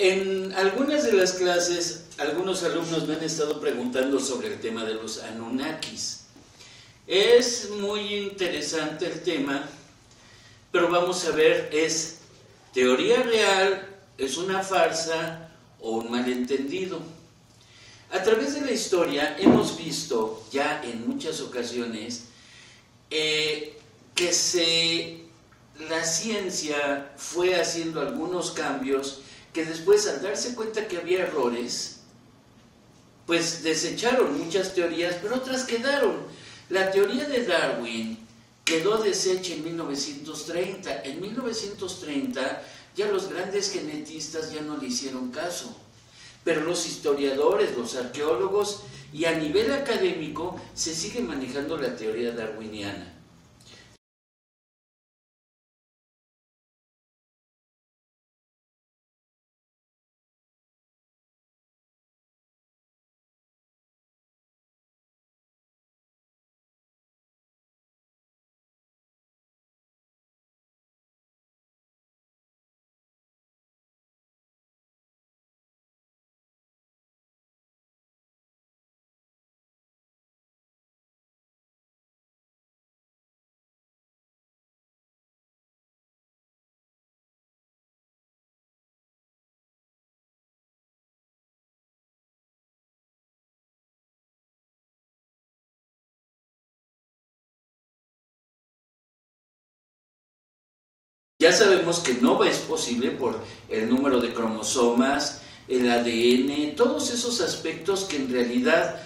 En algunas de las clases, algunos alumnos me han estado preguntando sobre el tema de los Anunnakis. Es muy interesante el tema, pero vamos a ver, ¿es teoría real, es una farsa o un malentendido? A través de la historia hemos visto ya en muchas ocasiones que la ciencia fue haciendo algunos cambios que después, al darse cuenta que había errores, pues desecharon muchas teorías, pero otras quedaron. La teoría de Darwin quedó deshecha en 1930. En 1930 ya los grandes genetistas ya no le hicieron caso, pero los historiadores, los arqueólogos y a nivel académico se sigue manejando la teoría darwiniana. Ya sabemos que no es posible por el número de cromosomas, el ADN, todos esos aspectos que en realidad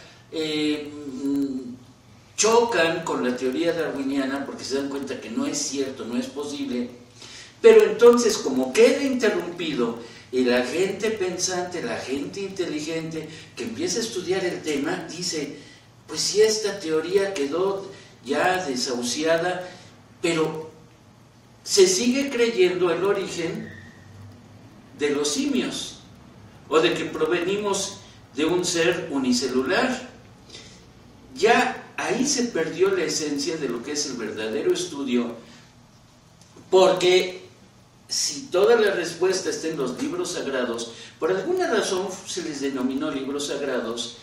chocan con la teoría darwiniana porque se dan cuenta que no es cierto, no es posible. Pero entonces, como queda interrumpido y la gente pensante, la gente inteligente que empieza a estudiar el tema, dice, pues si esta teoría quedó ya desahuciada, pero se sigue creyendo el origen de los simios, o de que provenimos de un ser unicelular. Ya ahí se perdió la esencia de lo que es el verdadero estudio, porque si toda la respuesta está en los libros sagrados, por alguna razón se les denominó libros sagrados,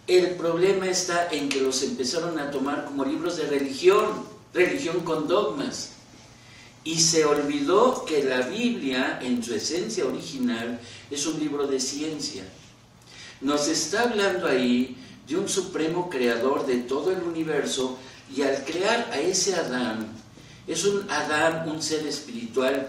el problema está en que los empezaron a tomar como libros de religión, religión con dogmas. Y se olvidó que la Biblia, en su esencia original, es un libro de ciencia. Nos está hablando ahí de un supremo creador de todo el universo, y al crear a ese Adán, es un Adán, un ser espiritual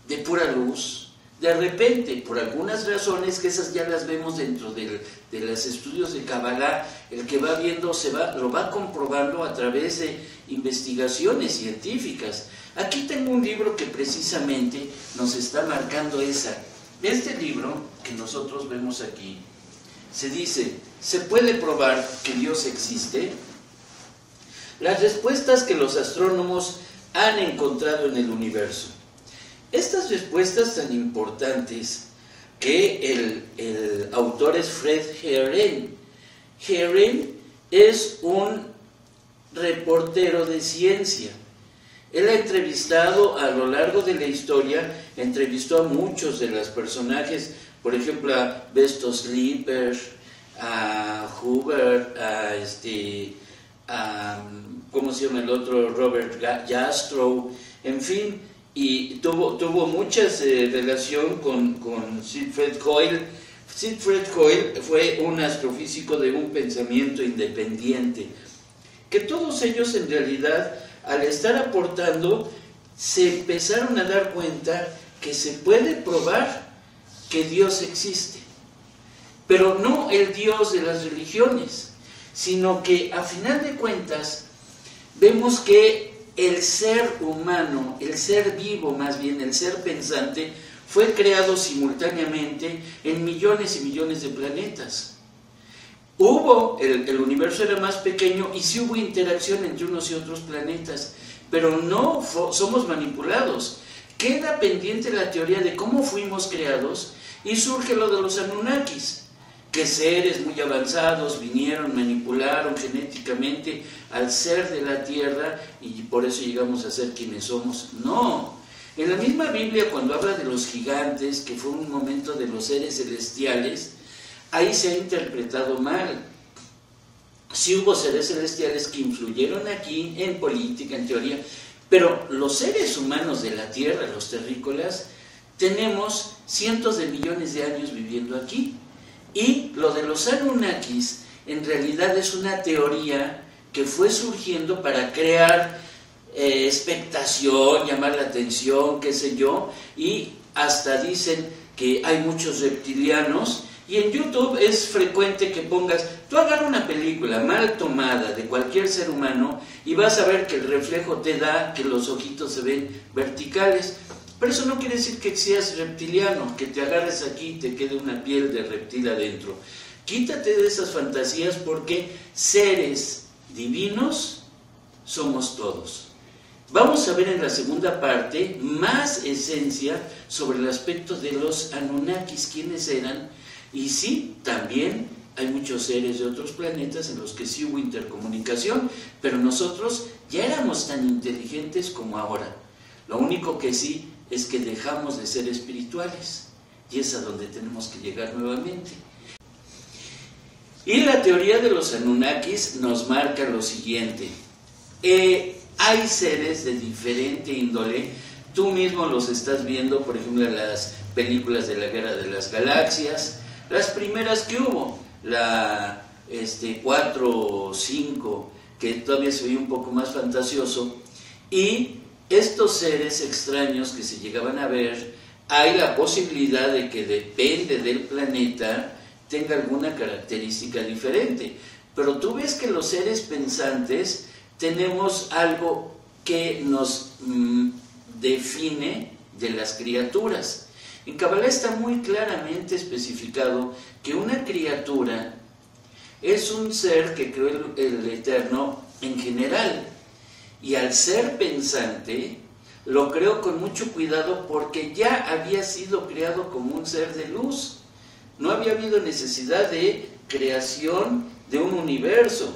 de pura luz. De repente, por algunas razones, que esas ya las vemos dentro de los estudios de Kabbalah, el que va viendo lo va comprobando a través de investigaciones científicas. Aquí tengo un libro que precisamente nos está marcando esa. Este libro que nosotros vemos aquí, se dice, ¿se puede probar que Dios existe? Las respuestas que los astrónomos han encontrado en el universo. Estas respuestas tan importantes que el autor es Fred Heeren. Heeren es un reportero de ciencia. Él ha entrevistado a lo largo de la historia, entrevistó a muchos de los personajes, por ejemplo a Besto Sleeper, a Hubbard, ¿cómo se llama el otro? Robert Jastrow, en fin, y tuvo muchas relación con Siegfried Hoyle. Siegfried Hoyle fue un astrofísico de un pensamiento independiente, que todos ellos en realidad, al estar aportando, se empezaron a dar cuenta que se puede probar que Dios existe, pero no el Dios de las religiones, sino que a final de cuentas vemos que el ser humano, el ser vivo más bien, el ser pensante, fue creado simultáneamente en millones y millones de planetas. El universo era más pequeño y sí hubo interacción entre unos y otros planetas, pero no somos manipulados. Queda pendiente la teoría de cómo fuimos creados y surge lo de los Anunnakis, que seres muy avanzados vinieron, manipularon genéticamente al ser de la Tierra y por eso llegamos a ser quienes somos. No, En la misma Biblia, cuando habla de los gigantes, que fue un momento de los seres celestiales, ahí se ha interpretado mal. Sí hubo seres celestiales que influyeron aquí en política, en teoría, pero los seres humanos de la Tierra, los terrícolas, tenemos cientos de millones de años viviendo aquí. Y lo de los Anunnakis en realidad es una teoría que fue surgiendo para crear expectación, llamar la atención, qué sé yo, y hasta dicen que hay muchos reptilianos. Y en YouTube es frecuente que pongas, tú agarra una película mal tomada de cualquier ser humano y vas a ver que el reflejo te da que los ojitos se ven verticales. Pero eso no quiere decir que seas reptiliano, que te agarres aquí y te quede una piel de reptil adentro. Quítate de esas fantasías, porque seres divinos somos todos. Vamos a ver en la segunda parte más esencia sobre el aspecto de los Anunnakis, quiénes eran. Y sí, también hay muchos seres de otros planetas en los que sí hubo intercomunicación, pero nosotros ya éramos tan inteligentes como ahora. Lo único que sí es que dejamos de ser espirituales, y es a donde tenemos que llegar nuevamente. Y la teoría de los Anunnakis nos marca lo siguiente. Hay seres de diferente índole, tú mismo los estás viendo, por ejemplo, en las películas de la Guerra de las Galaxias, las primeras que hubo, la 4 o 5, que todavía se veía un poco más fantasioso, y estos seres extraños que se llegaban a ver, hay la posibilidad de que depende del planeta, tenga alguna característica diferente. Pero tú ves que los seres pensantes tenemos algo que nos define de las criaturas. En Kabbalah está muy claramente especificado que una criatura es un ser que creó el Eterno en general, y al ser pensante lo creó con mucho cuidado porque ya había sido creado como un ser de luz. No había habido necesidad de creación de un universo,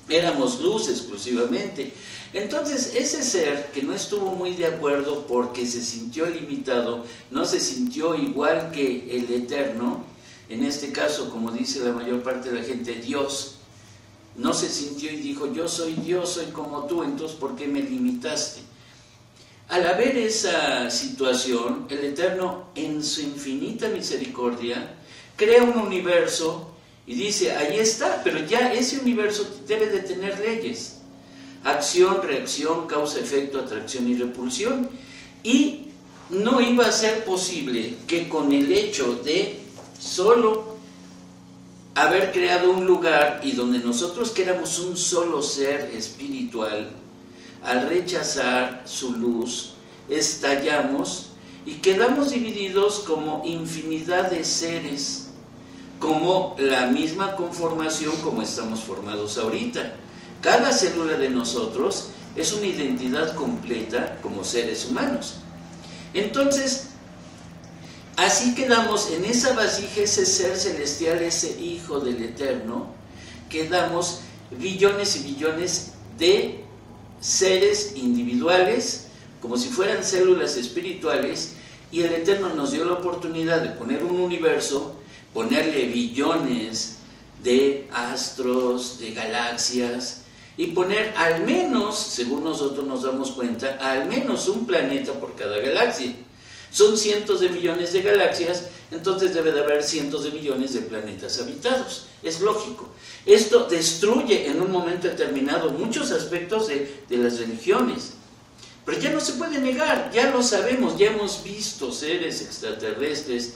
éramos luz exclusivamente. Entonces ese ser que no estuvo muy de acuerdo porque se sintió limitado, no se sintió igual que el Eterno, en este caso, como dice la mayor parte de la gente, Dios, no se sintió y dijo, yo soy Dios, soy como tú, entonces ¿por qué me limitaste? Al haber esa situación, el Eterno, en su infinita misericordia, crea un universo y dice, ahí está, pero ya ese universo debe de tener leyes. Acción, reacción, causa, efecto, atracción y repulsión. Y no iba a ser posible que con el hecho de solo haber creado un lugar y donde nosotros que éramos un solo ser espiritual, al rechazar su luz, estallamos y quedamos divididos como infinidad de seres, como la misma conformación como estamos formados ahorita. Cada célula de nosotros es una identidad completa como seres humanos. Entonces, así quedamos en esa vasija, ese ser celestial, ese Hijo del Eterno, quedamos billones y billones de seres individuales, como si fueran células espirituales, y el Eterno nos dio la oportunidad de poner un universo, ponerle billones de astros, de galaxias, y poner al menos, según nosotros nos damos cuenta, al menos un planeta por cada galaxia. Son cientos de millones de galaxias, entonces debe de haber cientos de millones de planetas habitados. Es lógico. Esto destruye en un momento determinado muchos aspectos de las religiones. Pero ya no se puede negar, ya lo sabemos, ya hemos visto seres extraterrestres,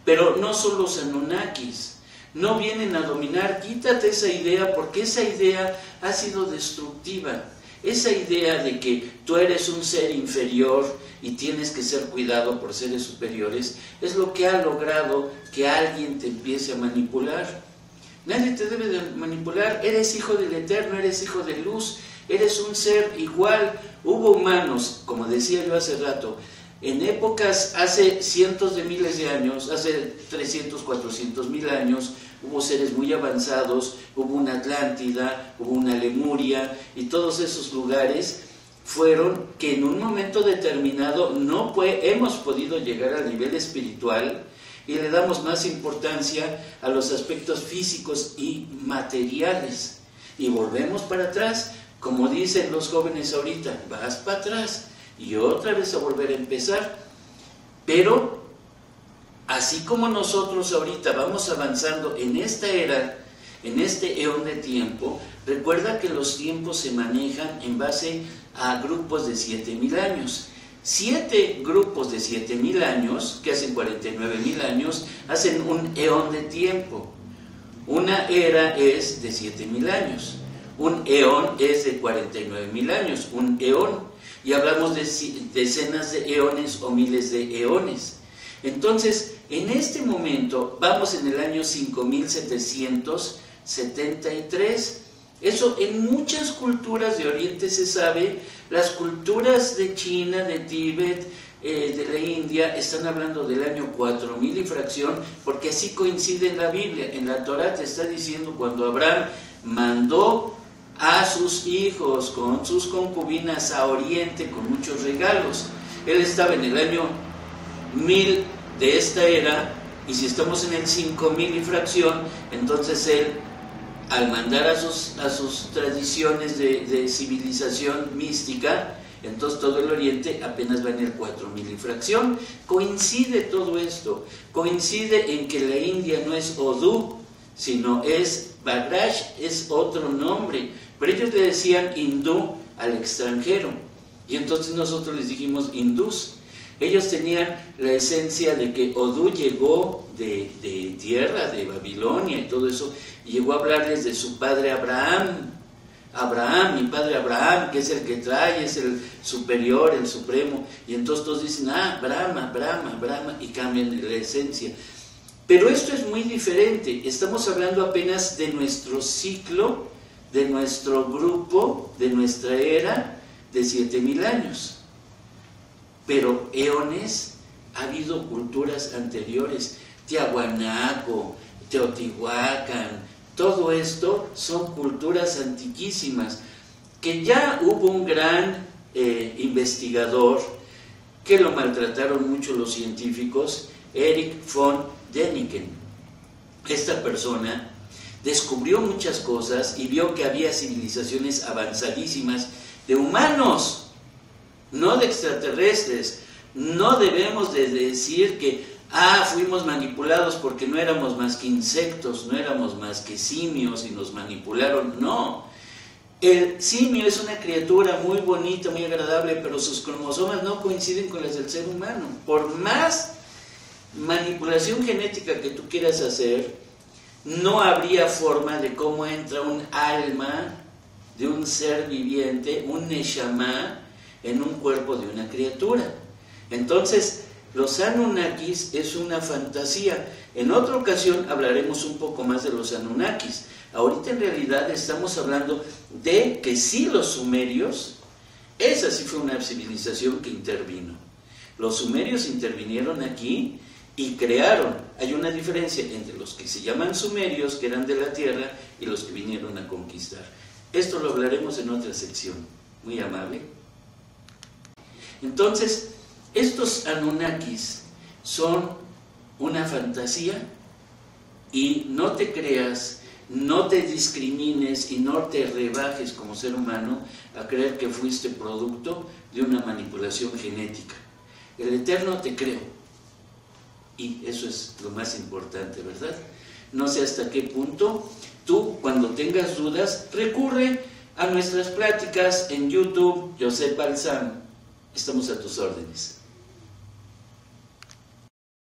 pero no son los Anunnakis. No vienen a dominar, quítate esa idea, porque esa idea ha sido destructiva. Esa idea de que tú eres un ser inferior y tienes que ser cuidado por seres superiores, es lo que ha logrado que alguien te empiece a manipular. Nadie te debe de manipular, eres hijo del Eterno, eres hijo de luz, eres un ser igual. Hubo humanos, como decía yo hace rato, en épocas hace cientos de miles de años, hace 300, 400 mil años, hubo seres muy avanzados, hubo una Atlántida, hubo una Lemuria, y todos esos lugares fueron que en un momento determinado no hemos podido llegar al nivel espiritual y le damos más importancia a los aspectos físicos y materiales. Y volvemos para atrás, como dicen los jóvenes ahorita, vas para atrás y otra vez a volver a empezar. Pero así como nosotros ahorita vamos avanzando en esta era, en este eón de tiempo, recuerda que los tiempos se manejan en base a grupos de 7,000 años. 7 grupos de 7,000 años, que hacen 49,000 años, hacen un eón de tiempo. Una era es de 7,000 años, un eón es de 49,000 años, un eón, y hablamos de decenas de eones o miles de eones. Entonces, en este momento, vamos en el año 5773. Eso en muchas culturas de Oriente se sabe. Las culturas de China, de Tíbet, de la India, están hablando del año 4000 y fracción, porque así coincide en la Biblia. En la Torá te está diciendo cuando Abraham mandó a sus hijos con sus concubinas a Oriente con muchos regalos. Él estaba en el año 1000 de esta era, y si estamos en el 5000 y fracción, entonces él, al mandar a sus tradiciones de civilización mística, entonces todo el Oriente apenas va en el 4000 y fracción. Coincide todo esto, coincide en que la India no es Odú, sino es Bagraj, es otro nombre, pero ellos le decían hindú al extranjero, y entonces nosotros les dijimos hindús. Ellos tenían la esencia de que Odú llegó de tierra, de Babilonia y todo eso, y llegó a hablarles de su padre Abraham. Abraham, mi padre Abraham, que es el que trae, es el superior, el supremo, y entonces todos dicen, Brahma, Brahma, Brahma, y cambian la esencia. Pero esto es muy diferente, estamos hablando apenas de nuestro ciclo, de nuestro grupo, de nuestra era de 7000 años. Pero eones, ha habido culturas anteriores, Tiahuanaco, Teotihuacán, todo esto son culturas antiquísimas, que ya hubo un gran investigador, que lo maltrataron mucho los científicos, Erich von Däniken. Esta persona descubrió muchas cosas y vio que había civilizaciones avanzadísimas de humanos, no de extraterrestres. No debemos de decir que fuimos manipulados porque no éramos más que insectos, no éramos más que simios y nos manipularon. No, el simio es una criatura muy bonita, muy agradable, pero sus cromosomas no coinciden con las del ser humano. Por más manipulación genética que tú quieras hacer, no habría forma de cómo entra un alma de un ser viviente, un neshama, en un cuerpo de una criatura. Entonces, los Anunnakis es una fantasía. En otra ocasión hablaremos un poco más de los Anunnakis. Ahorita en realidad estamos hablando de que sí, los sumerios, esa sí fue una civilización que intervino. Los sumerios intervinieron aquí y crearon. Hay una diferencia entre los que se llaman sumerios, que eran de la tierra, y los que vinieron a conquistar. Esto lo hablaremos en otra sección. Muy amable. Entonces, estos Anunnakis son una fantasía, y no te creas, no te discrimines y no te rebajes como ser humano a creer que fuiste producto de una manipulación genética. El Eterno te creó, y eso es lo más importante, ¿verdad? No sé hasta qué punto tú, cuando tengas dudas, recurre a nuestras pláticas en YouTube, José Balsam. Estamos a tus órdenes.